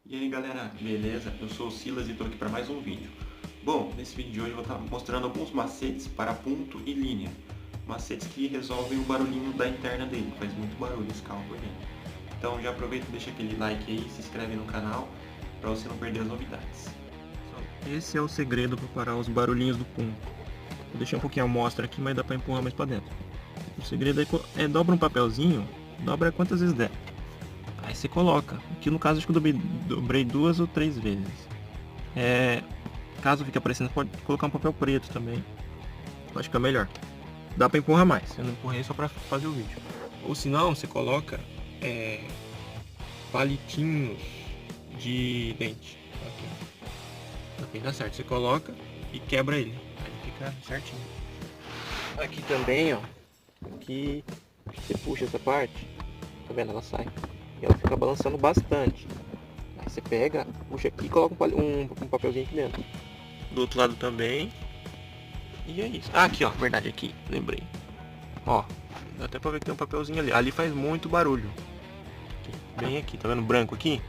E aí galera, beleza? Eu sou o Silas e estou aqui para mais um vídeo. Bom, nesse vídeo de hoje eu vou estar mostrando alguns macetes para ponto e linha. Macetes que resolvem o barulhinho da interna dele, faz muito barulho esse carro por dentro. Então já aproveita e deixa aquele like aí, se inscreve no canal para você não perder as novidades. Esse é o segredo para parar os barulhinhos do ponto. Vou deixar um pouquinho a amostra aqui, mas dá para empurrar mais para dentro. O segredo é dobra um papelzinho, dobra quantas vezes der. Aí você coloca. Aqui no caso acho que eu dobrei 2 ou 3 vezes. Caso fique aparecendo, pode colocar um papel preto também. Acho que é melhor. Dá pra empurrar mais. Eu não empurrei só pra fazer o vídeo. Ou se não, você coloca palitinhos de dente. Aqui dá certo. Você coloca e quebra ele. Aí fica certinho. Aqui também, ó. Aqui você puxa essa parte. Tá vendo? Ela sai. E ela fica balançando bastante. Aí você pega, puxa aqui e coloca um papelzinho aqui dentro. Do outro lado também. E é isso. Ah, aqui ó, verdade, aqui, lembrei. Ó, dá até pra ver que tem um papelzinho ali. Ali faz muito barulho. Aqui, bem aqui, tá vendo branco aqui?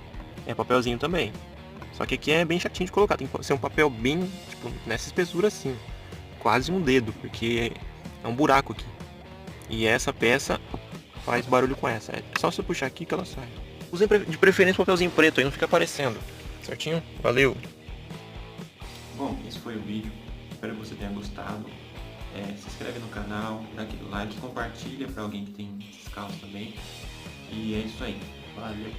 É papelzinho também. Só que aqui é bem chatinho de colocar. Tem que ser um papel bem, tipo, nessa espessura assim. Quase um dedo, porque é um buraco aqui. E essa peça faz barulho com essa. É só você puxar aqui que ela sai. Usem de preferência um papelzinho preto aí, não fica aparecendo. Certinho? Valeu! Bom, esse foi o vídeo. Espero que você tenha gostado. Se inscreve no canal, dá aquele like, compartilha para alguém que tem esses carros também. E é isso aí. Valeu!